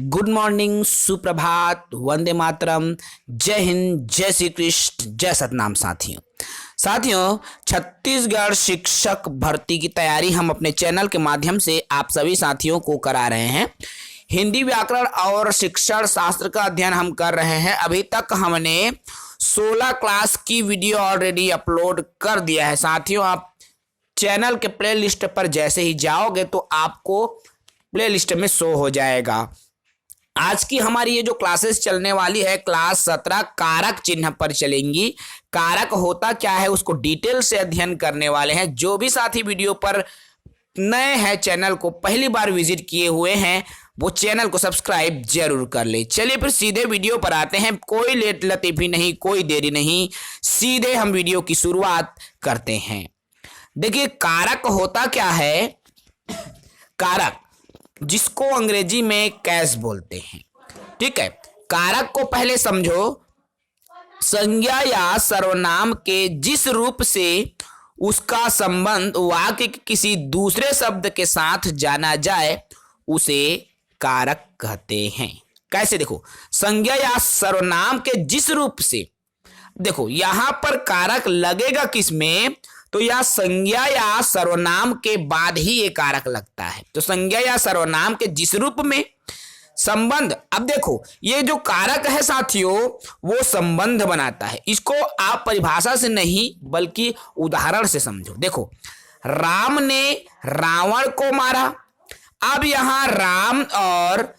Good morning, सुप्रभात, वंदे मातरम, जय हिंद, जय श्री कृष्ण, जय सतनाम। साथियों, छत्तीसगढ़ शिक्षक भर्ती की तैयारी हम अपने चैनल के माध्यम से आप सभी साथियों को करा रहे हैं। हिंदी व्याकरण और शिक्षण शास्त्र का अध्ययन हम कर रहे हैं। अभी तक हमने 16 क्लास की वीडियो ऑलरेडी अपलोड कर दिया है। साथियों, आप चैनल के प्लेलिस्ट पर जैसे ही जाओगे तो आपको प्लेलिस्ट में शो हो जाएगा। आज की हमारी ये जो क्लासेस चलने वाली है, क्लास 17 कारक चिन्ह पर चलेंगी। कारक होता क्या है उसको डिटेल से अध्ययन करने वाले हैं। जो भी साथी वीडियो पर नए हैं, चैनल को पहली बार विजिट किए हुए हैं, वो चैनल को सब्सक्राइब जरूर कर ले। चलिए फिर सीधे वीडियो पर आते हैं। कोई लेट लतीफी नहीं, कोई देरी नहीं, सीधे हम वीडियो की शुरुआत करते हैं। देखिए, कारक होता क्या है। कारक जिसको अंग्रेजी में कैश बोलते हैं, ठीक है। कारक को पहले समझो। संज्ञा या सर्वनाम के जिस रूप से उसका संबंध वाक्य के किसी दूसरे शब्द के साथ जाना जाए उसे कारक कहते हैं। कैसे? देखो, संज्ञा या सर्वनाम के जिस रूप से, देखो यहां पर कारक लगेगा किसमें, तो यह संज्ञा या सर्वनाम के बाद ही ये कारक लगता है। तो संज्ञा या सर्वनाम के जिस रूप में संबंध, अब देखो ये जो कारक है साथियों, वो संबंध बनाता है। इसको आप परिभाषा से नहीं बल्कि उदाहरण से समझो। देखो, राम ने रावण को मारा। अब यहां राम और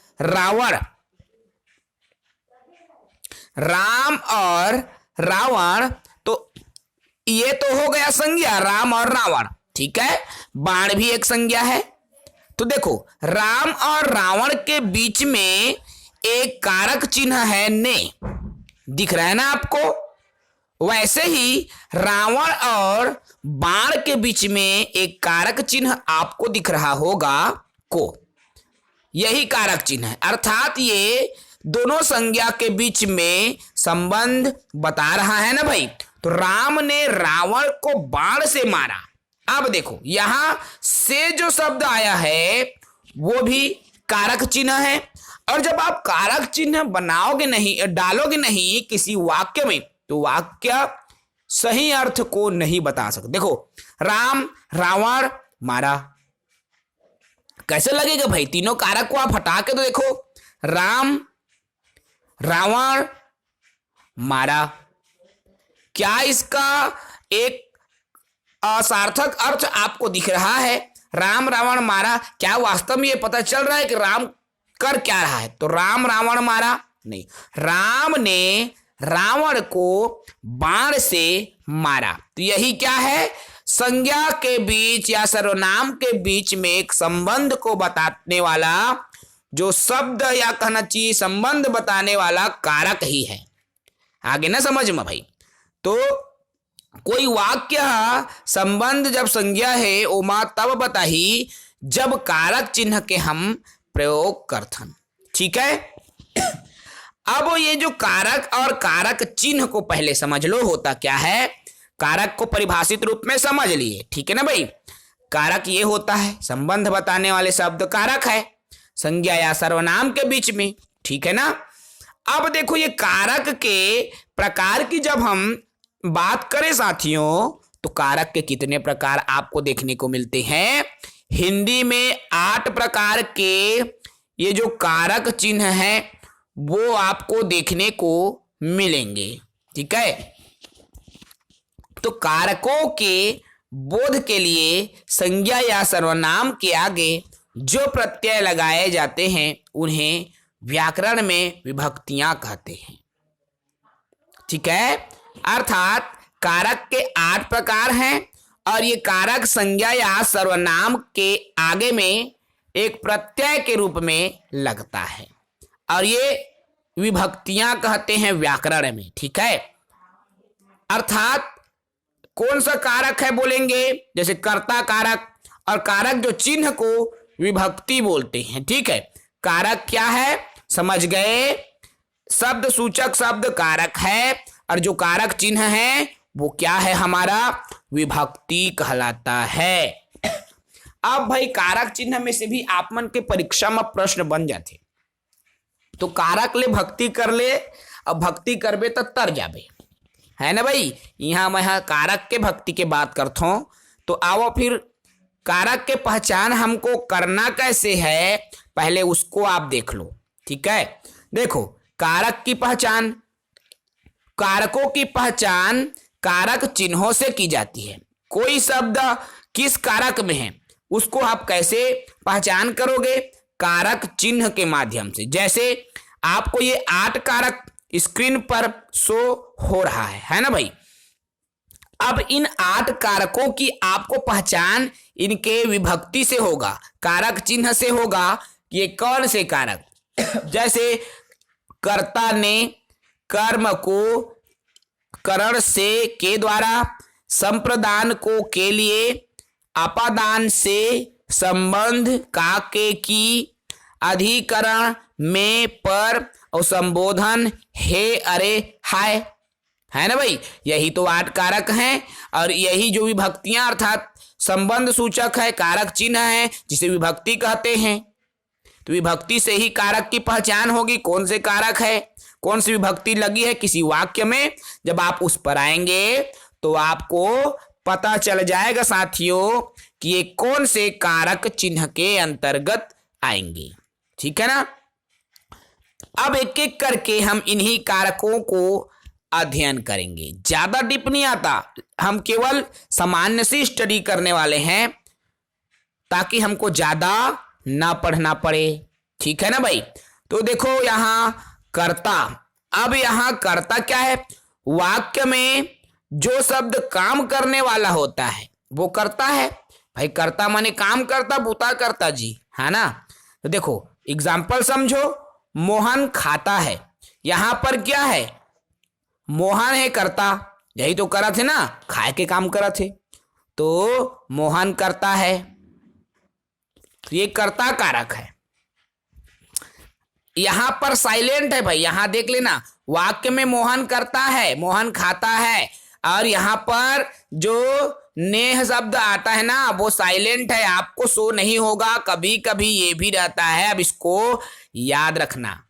रावण, तो ये तो हो गया संज्ञा, राम और रावण, ठीक है। बाण भी एक संज्ञा है। तो देखो, राम और रावण के बीच में एक कारक चिन्ह है ने, दिख रहा है ना आपको। वैसे ही रावण और बाण के बीच में एक कारक चिन्ह आपको दिख रहा होगा को, यही कारक चिन्ह है। अर्थात ये दोनों संज्ञा के बीच में संबंध बता रहा है ना भाई। तो राम ने रावण को बाण से मारा। अब देखो, यहां से जो शब्द आया है वो भी कारक चिन्ह है। और जब आप कारक चिन्ह बनाओगे नहीं, डालोगे नहीं किसी वाक्य में, तो वाक्य सही अर्थ को नहीं बता सकते। देखो, राम रावण मारा, कैसे लगेगा भाई? तीनों कारक को आप हटा के तो देखो, राम रावण मारा, क्या इसका एक असार्थक अर्थ आपको दिख रहा है? राम रावण मारा, क्या वास्तव में ये पता चल रहा है कि राम कर क्या रहा है? तो राम रावण मारा नहीं, राम ने रावण को बाण से मारा। तो यही क्या है? संज्ञा के बीच या सर्वनाम के बीच में एक संबंध को बताने वाला जो शब्द, या कहना चाहिए संबंध बताने वाला कारक ही है। आगे ना समझ में भाई। तो कोई वाक्य संबंध जब संज्ञा है ओमा तब बताही जब कारक चिन्ह के हम प्रयोग करथन, ठीक है। अब ये जो कारक और कारक चिन्ह को पहले समझ लो, होता क्या है। कारक को परिभाषित रूप में समझ लिए, ठीक है ना भाई। कारक ये होता है, संबंध बताने वाले शब्द कारक है संज्ञा या सर्वनाम के बीच में, ठीक है ना। अब देखो, ये कारक के प्रकार की जब हम बात करें साथियों, तो कारक के कितने प्रकार आपको देखने को मिलते हैं। हिंदी में 8 प्रकार के ये जो कारक चिन्ह हैं वो आपको देखने को मिलेंगे, ठीक है। तो कारकों के बोध के लिए संज्ञा या सर्वनाम के आगे जो प्रत्यय लगाए जाते हैं उन्हें व्याकरण में विभक्तियां कहते हैं, ठीक है। अर्थात कारक के 8 प्रकार हैं और ये कारक संज्ञा या सर्वनाम के आगे में एक प्रत्यय के रूप में लगता है और ये विभक्तियां कहते हैं व्याकरण में, ठीक है। अर्थात कौन सा कारक है बोलेंगे, जैसे कर्ता कारक, और कारक जो चिन्ह को विभक्ति बोलते हैं, ठीक है। कारक क्या है समझ गए, शब्द सूचक शब्द कारक है और जो कारक चिन्ह है वो क्या है, हमारा विभक्ति कहलाता है। अब भाई कारक चिन्ह में से भी आप मन के परीक्षा में प्रश्न बन जाते। तो कारक ले भक्ति कर ले, अब भक्ति करबे तो तर जाबे, है ना भाई। यहाँ मैं कारक के भक्ति के बात करता हूँ। तो आओ फिर कारक के पहचान हमको करना कैसे है, पहले उसको आप देख लो। ठीक है, देखो कारक की पहचान, कारकों की पहचान कारक चिन्हों से की जाती है। कोई शब्द किस कारक में है उसको आप कैसे पहचान करोगे, कारक चिन्ह के माध्यम से। जैसे आपको ये 8 कारक स्क्रीन पर शो हो रहा है ना भाई। अब इन 8 कारकों की आपको पहचान इनके विभक्ति से होगा, कारक चिन्ह से होगा। ये कौन से कारक, जैसे कर्ता ने कर्म को करण से के द्वारा, संप्रदान को के लिए, अपादान से, संबंध का के की, अधिकरण में पर, और संबोधन हे अरे हाय, है ना भाई। यही तो 8 कारक हैं और यही जो विभक्तियां अर्थात संबंध सूचक है, कारक चिन्ह है, जिसे विभक्ति कहते हैं। तो विभक्ति से ही कारक की पहचान होगी, कौन से कारक है, कौन सी विभक्ति लगी है किसी वाक्य में। जब आप उस पर आएंगे तो आपको पता चल जाएगा साथियों कि ये कौन से कारक चिन्ह के अंतर्गत आएंगे। ठीक है ना। अब एक एक करके हम इन्हीं कारकों को अध्ययन करेंगे। ज्यादा डीप नहीं आता, हम केवल सामान्य सी स्टडी करने वाले हैं ताकि हमको ज्यादा ना पढ़ना पड़े। ठीक है ना भाई। तो देखो यहां कर्ता, अब यहां कर्ता क्या है, वाक्य में जो शब्द काम करने वाला होता है वो कर्ता है भाई। कर्ता माने काम करता, बूता करता जी, है ना। तो देखो एग्जाम्पल समझो, मोहन खाता है, यहां पर क्या है, मोहन है कर्ता, यही तो करा थे ना, खाए के काम करा थे, तो मोहन करता है, तो ये कर्ता कारक है। यहां पर साइलेंट है भाई, यहां देख लेना, वाक्य में मोहन करता है, मोहन खाता है, और यहां पर जो नेह शब्द आता है ना वो साइलेंट है, आपको शो नहीं होगा, कभी कभी ये भी रहता है। अब इसको याद रखना।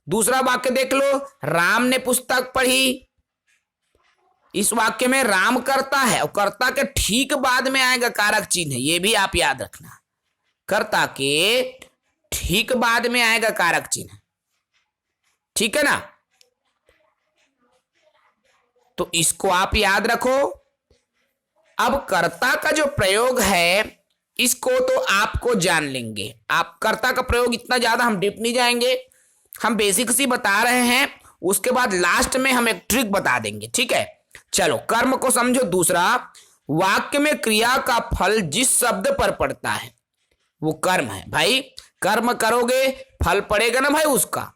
दूसरा वाक्य देख लो, राम ने पुस्तक पढ़ी, इस वाक्य में राम करता है और कर्ता के ठीक बाद में आएगा कारक चिन्ह, ये भी आप याद रखना, कर्ता के ठीक बाद में आएगा कारक चिन्ह। ठीक है ना। तो इसको आप याद रखो। अब कर्ता का जो प्रयोग है इसको तो आपको जान लेंगे। आप कर्ता का प्रयोग इतना ज्यादा हम डीप नहीं जाएंगे, हम बेसिक सी बता रहे हैं, उसके बाद लास्ट में हम एक ट्रिक बता देंगे। ठीक है, चलो कर्म को समझो। दूसरा, वाक्य में क्रिया का फल जिस शब्द पर पड़ता है वो कर्म है भाई। कर्म करोगे फल पड़ेगा ना भाई, उसका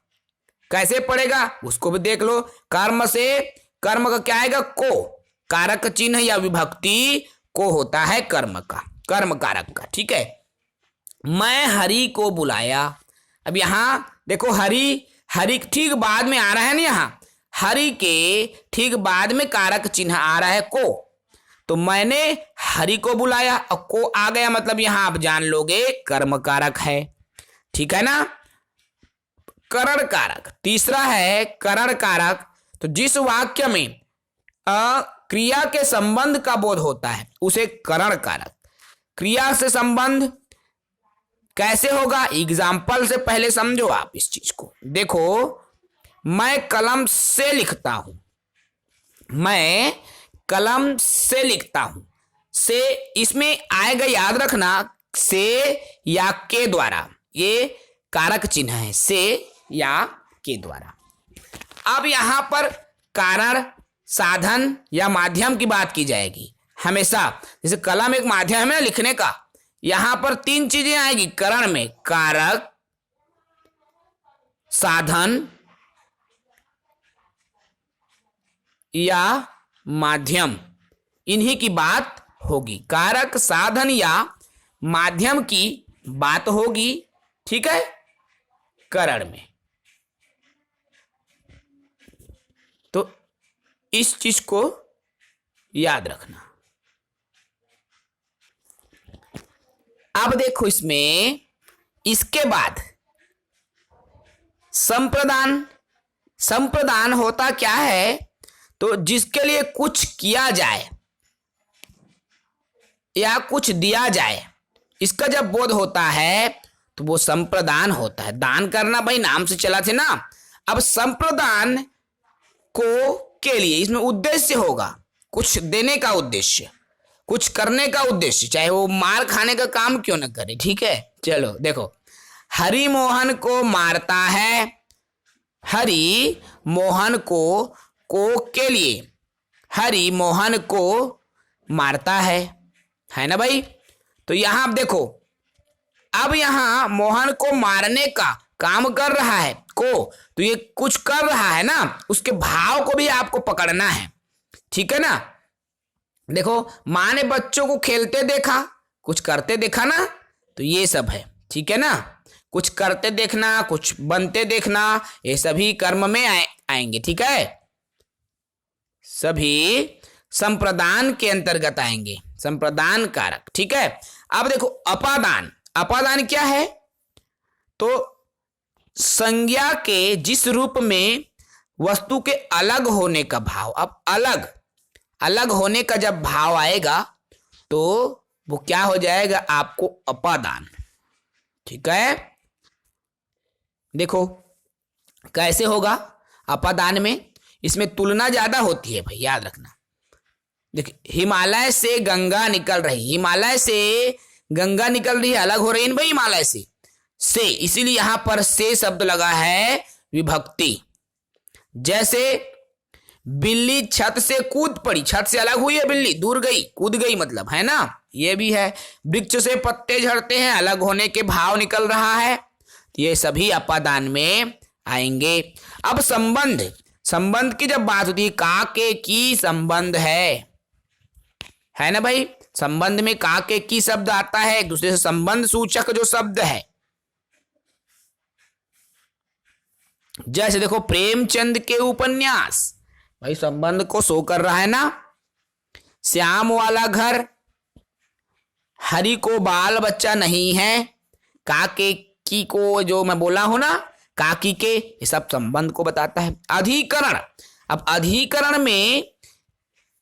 कैसे पड़ेगा उसको भी देख लो। कर्म से, कर्म का क्या आएगा, को, कारक चिन्ह या विभक्ति को होता है कर्म का, कर्म कारक का। ठीक है, मैं हरि को बुलाया, अब यहां देखो हरि, हरि ठीक बाद में आ रहा है ना, यहां हरि के ठीक बाद में कारक चिन्ह आ रहा है को, तो मैंने हरि को बुलाया और को आ गया, मतलब यहां आप जान लोगे कर्म कारक है। ठीक है ना। करण कारक तीसरा है, करण कारक, तो जिस वाक्य में क्रिया के संबंध का बोध होता है उसे करण कारक। क्रिया से संबंध कैसे होगा, एग्जाम्पल से पहले समझो आप इस चीज को। देखो, मैं कलम से लिखता हूं, मैं कलम से लिखता हूं, से इसमें आएगा, याद रखना, से या के द्वारा, ये कारक चिन्ह है, से या के द्वारा। अब यहां पर कारण, साधन या माध्यम की बात की जाएगी हमेशा। जैसे कलम एक माध्यम है ना लिखने का, यहां पर 3 चीजें आएगी करण में, कारक, साधन या माध्यम, इन्हीं की बात होगी। कारक, साधन या माध्यम की बात होगी। ठीक है, करण में। तो इस चीज को याद रखना। अब देखो इसमें, इसके बाद संप्रदान, संप्रदान होता क्या है, तो जिसके लिए कुछ किया जाए या कुछ दिया जाए, इसका जब बोध होता है तो वो संप्रदान होता है। दान करना भाई नाम से चला थे ना। अब संप्रदान को के लिए इसमें उद्देश्य होगा, कुछ देने का उद्देश्य, कुछ करने का उद्देश्य, चाहे वो मार खाने का काम क्यों न करे। ठीक है, चलो देखो, हरि मोहन को मारता है, हरि मोहन को के लिए हरि मोहन को मारता है ना भाई। तो यहां आप देखो, अब यहां मोहन को मारने का काम कर रहा है को, तो ये कुछ कर रहा है ना, उसके भाव को भी आपको पकड़ना है। ठीक है ना। देखो, माँ ने बच्चों को खेलते देखा, कुछ करते देखा ना, तो ये सब है। ठीक है ना, कुछ करते देखना, कुछ बनते देखना, ये सभी कर्म में आएंगे। ठीक है, सभी संप्रदान के अंतर्गत आएंगे, संप्रदान कारक। ठीक है। अब देखो अपादान, अपादान क्या है, तो संज्ञा के जिस रूप में वस्तु के अलग होने का भाव, अब अलग अलग होने का जब भाव आएगा तो वो क्या हो जाएगा, आपको अपादान। ठीक है, देखो कैसे होगा अपादान में, इसमें तुलना ज्यादा होती है भाई, याद रखना। देखिए, हिमालय से गंगा निकल रही, हिमालय से गंगा निकल रही है, अलग हो रही है भाई हिमालय से, इसीलिए यहां पर से शब्द लगा है विभक्ति। जैसे बिल्ली छत से कूद पड़ी, छत से अलग हुई है बिल्ली, दूर गई, कूद गई मतलब, है ना, ये भी है। वृक्ष से पत्ते झड़ते हैं, अलग होने के भाव निकल रहा है, ये सभी अपादान में आएंगे। अब संबंध, संबंध की जब बात होती है, का के की संबंध है ना भाई। संबंध में का के की शब्द आता है, एक दूसरे से संबंध सूचक जो शब्द है। जैसे देखो प्रेमचंद के उपन्यास, भाई संबंध को शो कर रहा है ना। श्याम वाला घर, हरि को बाल बच्चा नहीं है, काके की को जो मैं बोला हूं ना, काकी के, ये सब संबंध को बताता है। अधिकरण, अब अधिकरण में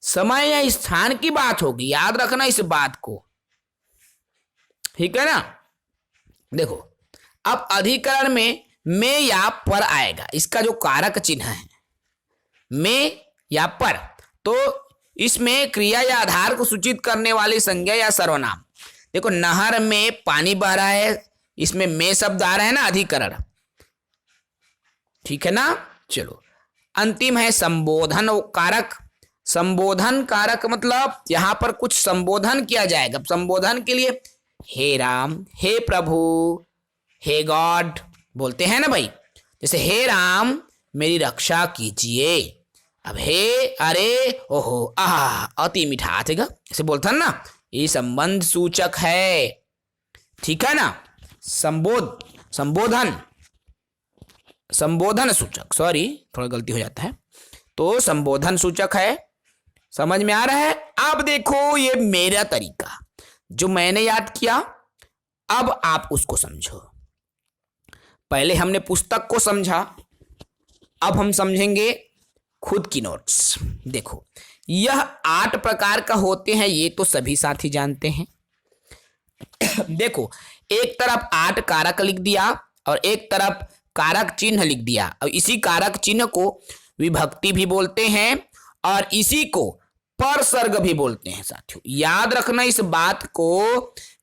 समय या स्थान की बात होगी, याद रखना इस बात को। ठीक है ना। देखो अब अधिकरण में या पर आएगा, इसका जो कारक चिन्ह है में या पर, तो इसमें क्रिया या आधार को सूचित करने वाली संज्ञा या सर्वनाम। देखो नहर में पानी बह रहा है, इसमें में शब्द आ रहा है ना, अधिकरण। ठीक है ना। चलो अंतिम है संबोधन कारक। संबोधन कारक मतलब यहां पर कुछ संबोधन किया जाएगा। संबोधन के लिए हे राम, हे प्रभु, हे गॉड बोलते हैं ना भाई। जैसे हे राम मेरी रक्षा कीजिए, अब हे अरे ओहो आह अति मीठा आतेगा, ऐसे बोलता ना, ये संबंध सूचक है। ठीक है ना। संबोधन संबोधन सूचक, सॉरी थोड़ा गलती हो जाता है, तो संबोधन सूचक है। समझ में आ रहा है। अब देखो ये मेरा तरीका जो मैंने याद किया, अब आप उसको समझो। पहले हमने पुस्तक को समझा, अब हम समझेंगे खुद की नोट्स। देखो यह 8 प्रकार का होते हैं, ये तो सभी साथी जानते हैं। देखो एक तरफ 8 कारक लिख दिया और एक तरफ कारक चिन्ह लिख दिया, और इसी कारक चिन्ह को विभक्ति भी बोलते हैं और इसी को परसर्ग भी बोलते हैं साथियों। याद रखना इस बात को,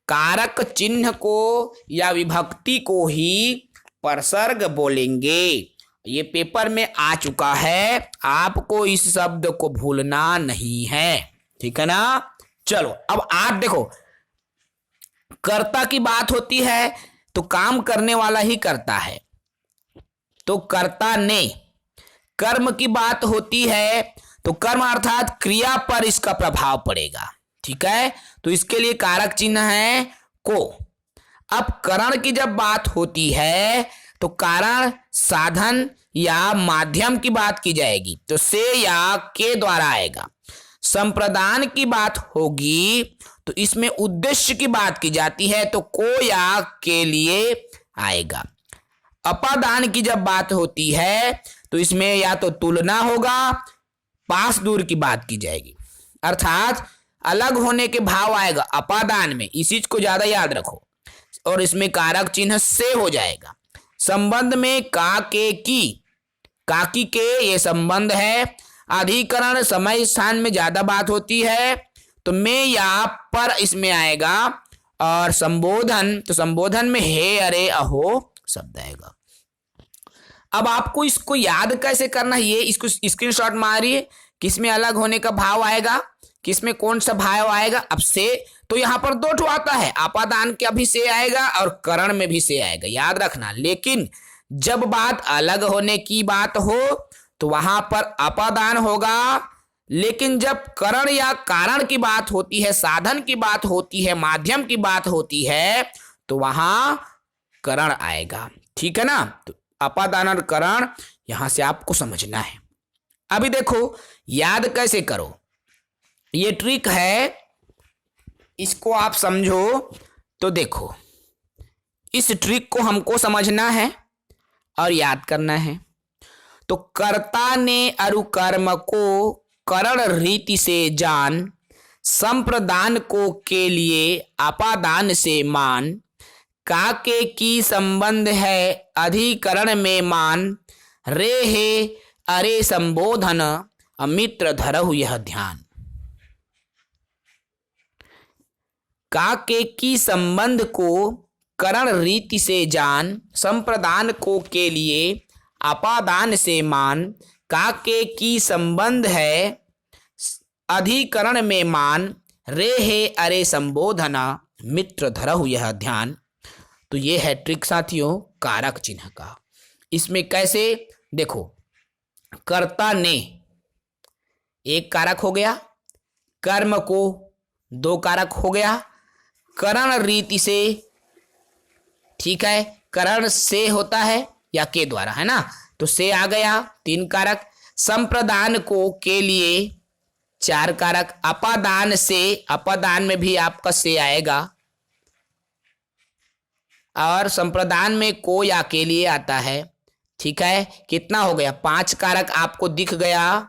कारक चिन्ह को या विभक्ति को ही परसर्ग बोलेंगे। ये पेपर में आ चुका है, आपको इस शब्द को भूलना नहीं है। ठीक है ना। चलो अब आप देखो, कर्ता की बात होती है तो काम करने वाला ही करता है, तो कर्ता ने। कर्म की बात होती है तो कर्म अर्थात क्रिया पर इसका प्रभाव पड़ेगा। ठीक है, तो इसके लिए कारक चिन्ह है को। अब करण की जब बात होती है तो कारण, साधन या माध्यम की बात की जाएगी, तो से या के द्वारा आएगा। संप्रदान की बात होगी तो इसमें उद्देश्य की बात की जाती है, तो को या के लिए आएगा। अपादान की जब बात होती है तो इसमें या तो तुलना होगा, पास दूर की बात की जाएगी, अर्थात अलग होने के भाव आएगा अपादान में, इस चीज को ज्यादा याद रखो। और इसमें कारक चिन्ह से हो जाएगा। संबंध में का के की के ये संबंध है। अधिकरण समय स्थान में ज्यादा बात होती है तो में या पर इसमें आएगा। और संबोधन, तो संबोधन में हे अरे अहो शब्द आएगा। अब आपको इसको याद कैसे करना है, ये इसको स्क्रीनशॉट मारिए। किसमें अलग होने का भाव आएगा, किसमें कौन सा भाव आएगा। अब से तो यहां पर दो ठो आता है, अपादान का भी से आएगा और करण में भी से आएगा, याद रखना। लेकिन जब बात अलग होने की बात हो तो वहां पर अपादान होगा। लेकिन जब करण या कारण की बात होती है, साधन की बात होती है, माध्यम की बात होती है तो वहां करण आएगा। ठीक है ना। तो अपादान और करण यहां से आपको समझना है। अभी देखो याद कैसे करो, ये ट्रिक है, इसको आप समझो। तो देखो इस ट्रिक को हमको समझना है और याद करना है। तो कर्ता ने अरुकर्म को करण रीति से जान, संप्रदान को के लिए अपादान से मान, काके की संबंध है अधिकरण में मान, रे हे अरे संबोधन अमित्र धरहु यह ध्यान। काके की संबंध को करण रीति से जान, संप्रदान को के लिए अपादान से मान, काके की संबंध है अधिकरण में मान, रे हे अरे संबोधना मित्र धरहु यह ध्यान। तो ये है ट्रिक साथियों कारक चिन्ह का। इसमें कैसे देखो, कर्ता ने एक कारक हो गया, कर्म को दो कारक हो गया, करण रीति से, ठीक है, करण से होता है या के द्वारा, है ना, तो से आ गया तीन कारक, संप्रदान को के लिए चार कारक, अपादान से, अपादान में भी आपका से आएगा, और संप्रदान में को या के लिए आता है। ठीक है, कितना हो गया, पांच कारक आपको दिख गया।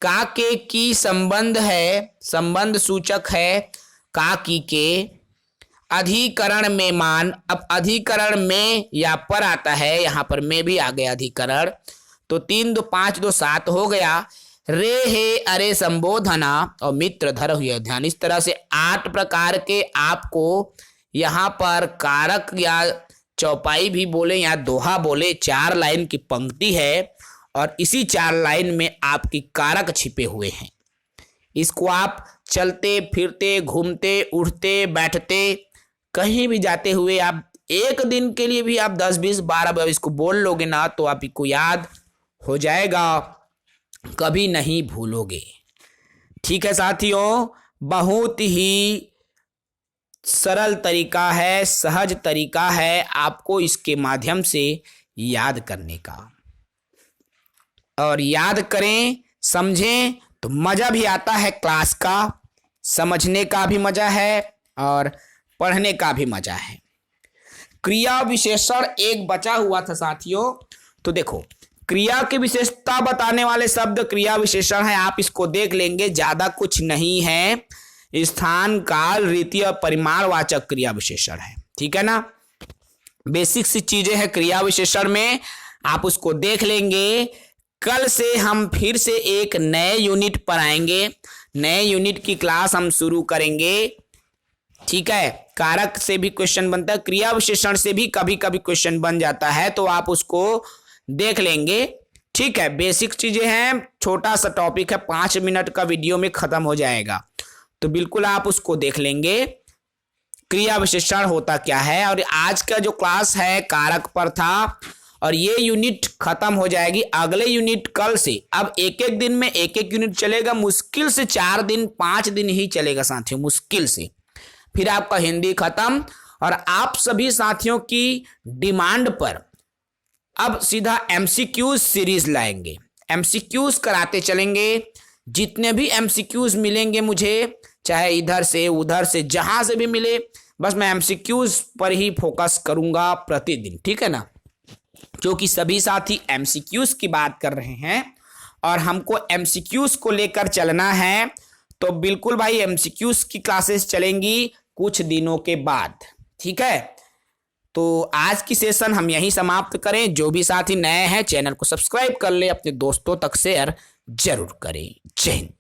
का के की संबंध है, संबंध सूचक है का की के, अधिकरण में मान, अब अधिकरण में या पर आता है, यहां पर में भी आ गया अधिकरण, तो 3 2 5 2 7 हो गया। रे हे अरे संबोधना और मित्र धर हुए ध्यान। इस तरह से 8 प्रकार के आपको यहाँ पर कारक या चौपाई भी बोले या दोहा बोले, 4 लाइन की पंक्ति है और इसी 4 लाइन में आपकी कारक छिपे हुए हैं। इसको आप चलते फिरते, घूमते, उठते, बैठते, कहीं भी जाते हुए आप एक दिन के लिए भी आप 10 20 12 बार इसको बोल लोगे ना तो आपको याद हो जाएगा, कभी नहीं भूलोगे। ठीक है साथियों, बहुत ही सरल तरीका है, सहज तरीका है आपको इसके माध्यम से याद करने का। और याद करें, समझें तो मजा भी आता है क्लास का, समझने का भी मजा है और पढ़ने का भी मजा है। क्रिया विशेषण एक बचा हुआ था साथियों, तो देखो क्रिया की विशेषता बताने वाले शब्द क्रिया विशेषण है, आप इसको देख लेंगे, ज्यादा कुछ नहीं है। स्थान, काल, रीति और परिमाणवाचक क्रिया विशेषण है। ठीक है ना, बेसिक सी चीजें हैं क्रिया विशेषण में, आप उसको देख लेंगे। कल से हम फिर से एक नए यूनिट पर आएंगे, नए यूनिट की क्लास हम शुरू करेंगे। ठीक है, कारक से भी क्वेश्चन बनता है, क्रिया विशेषण से भी कभी कभी क्वेश्चन बन जाता है, तो आप उसको देख लेंगे। ठीक है, बेसिक चीजें हैं, छोटा सा टॉपिक है, 5 मिनट का वीडियो में खत्म हो जाएगा, तो बिल्कुल आप उसको देख लेंगे क्रिया विशेषण होता क्या है। और आज का जो क्लास है कारक पर था और ये यूनिट खत्म हो जाएगी। अगले यूनिट कल से, अब एक एक दिन में एक एक यूनिट चलेगा, मुश्किल से 4 दिन 5 दिन ही चलेगा साथियों, मुश्किल से, फिर आपका हिंदी खत्म। और आप सभी साथियों की डिमांड पर अब सीधा एमसीक्यूज सीरीज लाएंगे, एमसीक्यूज कराते चलेंगे। जितने भी एमसीक्यूज मिलेंगे मुझे, चाहे इधर से उधर से जहां से भी मिले, बस मैं एमसीक्यूज पर ही फोकस करूंगा प्रतिदिन। ठीक है ना, क्योंकि सभी साथी एमसीक्यूज की बात कर रहे हैं और हमको एमसीक्यूज को लेकर चलना है, तो बिल्कुल भाई एमसीक्यूज की क्लासेस चलेंगी कुछ दिनों के बाद। ठीक है, तो आज की सेशन हम यहीं समाप्त करें। जो भी साथी नए हैं चैनल को सब्सक्राइब कर ले, अपने दोस्तों तक शेयर जरूर करें। जय हिंद।